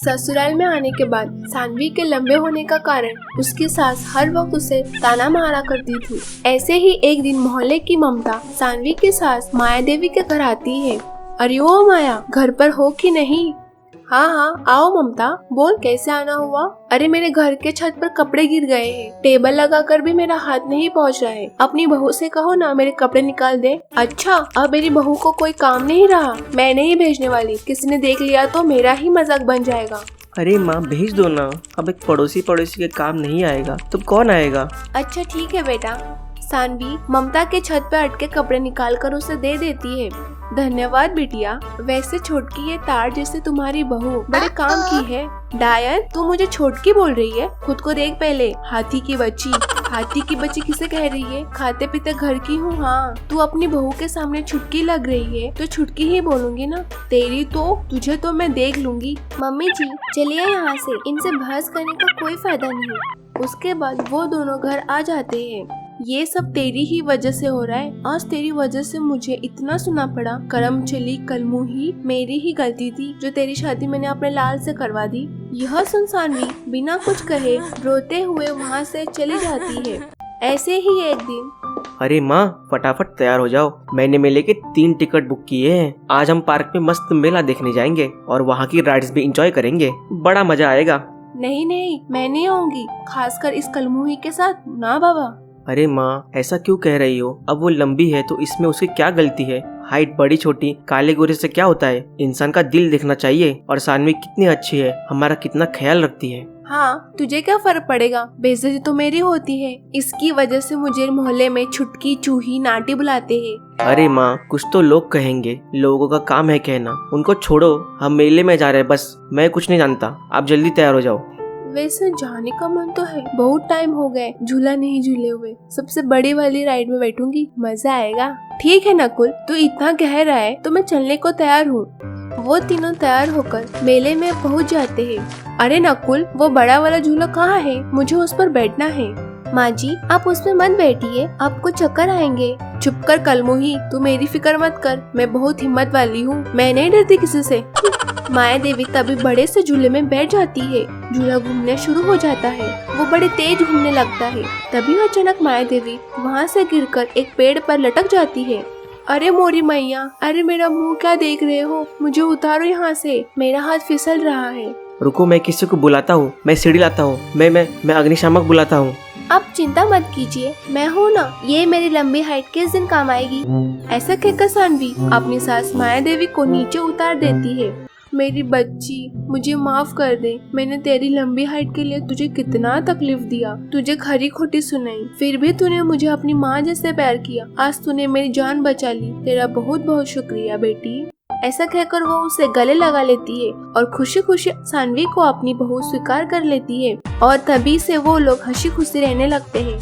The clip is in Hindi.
ससुराल में आने के बाद सानवी के लंबे होने का कारण उसकी सास हर वक्त उसे ताना मारा करती थी। ऐसे ही एक दिन मोहल्ले की ममता सानवी की सास माया देवी के घर आती है। अरे ओ माया, घर पर हो कि नहीं? हाँ हाँ, आओ ममता, बोल कैसे आना हुआ? अरे मेरे घर के छत पर कपड़े गिर गए हैं, टेबल लगाकर भी मेरा हाथ नहीं पहुँच रहा है। अपनी बहू से कहो ना मेरे कपड़े निकाल दे। अच्छा, अब मेरी बहू को कोई काम नहीं रहा, मैं नहीं भेजने वाली, किसी ने देख लिया तो मेरा ही मजाक बन जाएगा। अरे माँ भेज दो ना, अब एक पड़ोसी के काम नहीं आएगा तो कौन आएगा? अच्छा ठीक है बेटा। सानवी ममता के छत पे अटके कपड़े निकाल कर उसे दे देती है। धन्यवाद बिटिया, वैसे छोटकी ये तार जैसे तुम्हारी बहू बड़े काम की है। डायन, तू मुझे छोटकी बोल रही है? खुद को देख पहले, हाथी की बच्ची। हाथी की बच्ची किसे कह रही है? खाते पीते घर की हूँ। हाँ, तू अपनी बहू के सामने छुटकी लग रही है तो छुटकी ही बोलूंगी ना। तेरी तो, तुझे तो मैं देख लूंगी। मम्मी जी चलिए यहाँ से, इनसे बहस करने का कोई फायदा नहीं। उसके बाद वो दोनों घर आ जाते हैं। ये सब तेरी ही वजह से हो रहा है। आज तेरी वजह से मुझे इतना सुना पड़ा। करम चली कलमुही, मेरी ही गलती थी जो तेरी शादी मैंने अपने लाल से करवा दी। यह सुन सानवी बिना कुछ कहे रोते हुए वहाँ से चली जाती है। ऐसे ही एक दिन, अरे माँ फटाफट तैयार हो जाओ, मैंने मेले के 3 टिकट बुक किए हैं। आज हम पार्क में मस्त मेला देखने जाएंगे और वहाँ की राइड्स भी एंजॉय करेंगे, बड़ा मजा आएगा। नहीं नहीं, मैं नहीं आऊंगी, खासकर इस कलमुही के साथ ना बाबा। अरे माँ ऐसा क्यों कह रही हो? अब वो लंबी है तो इसमें उसकी क्या गलती है? हाइट बड़ी छोटी काले गोरे से क्या होता है? इंसान का दिल देखना चाहिए। और सानवी कितनी अच्छी है, हमारा कितना ख्याल रखती है। हाँ, तुझे क्या फर्क पड़ेगा? बेइज्जती तो मेरी होती है। इसकी वजह से मुझे मोहल्ले में छुटकी चूही नाटी बुलाते हैं। अरे माँ कुछ तो लोग कहेंगे, लोगों का काम है कहना, उनको छोड़ो। हम मेले में जा रहे हैं बस, मैं कुछ नहीं जानता। आप जल्दी तैयार हो जाओ। वैसे जाने का मन तो है, बहुत टाइम हो गए झूला नहीं झूले हुए। सबसे बड़ी वाली राइड में बैठूंगी, मजा आएगा। ठीक है नकुल, तू इतना कह रहा है तो मैं चलने को तैयार हूँ। वो तीनों तैयार होकर मेले में पहुँच जाते हैं। अरे नकुल, वो बड़ा वाला झूला कहाँ है? मुझे उस पर बैठना है। माँ जी आप उसमें मत बैठिए, आपको चक्कर आएंगे। चुप कर कलमुही, तू मेरी फिक्र मत कर, मैं बहुत हिम्मत वाली हूँ, मैं नहीं डरती किसी से। माया देवी तभी बड़े से झूले में बैठ जाती है। झूला घूमने शुरू हो जाता है, वो बड़े तेज घूमने लगता है। तभी अचानक माया देवी वहाँ से गिरकर एक पेड़ पर लटक जाती है। अरे मोरी मैया, अरे मेरा मुंह क्या देख रहे हो? मुझे उतारो यहाँ से, मेरा हाथ फिसल रहा है। रुको मैं किसी को बुलाता हूँ, मैं सीढ़ी लाता हूँ, मैं अग्निशामक बुलाता हूँ। आप चिंता मत कीजिए, मैं हूँ ना, ये मेरी लंबी हाइट किस दिन काम आएगी। ऐसा कहकर सानवी अपनी सास माया देवी को नीचे उतार देती है। मेरी बच्ची, मुझे माफ कर दे, मैंने तेरी लंबी हाइट के लिए तुझे कितना तकलीफ दिया, तुझे खरी खोटी सुनाई, फिर भी तूने मुझे अपनी माँ जैसे प्यार किया। आज तूने मेरी जान बचा ली, तेरा बहुत बहुत शुक्रिया बेटी। ऐसा कहकर वो उसे गले लगा लेती है और खुशी खुशी सानवी को अपनी बहू स्वीकार कर लेती है। और तभी से वो लोग हंसी खुशी रहने लगते हैं।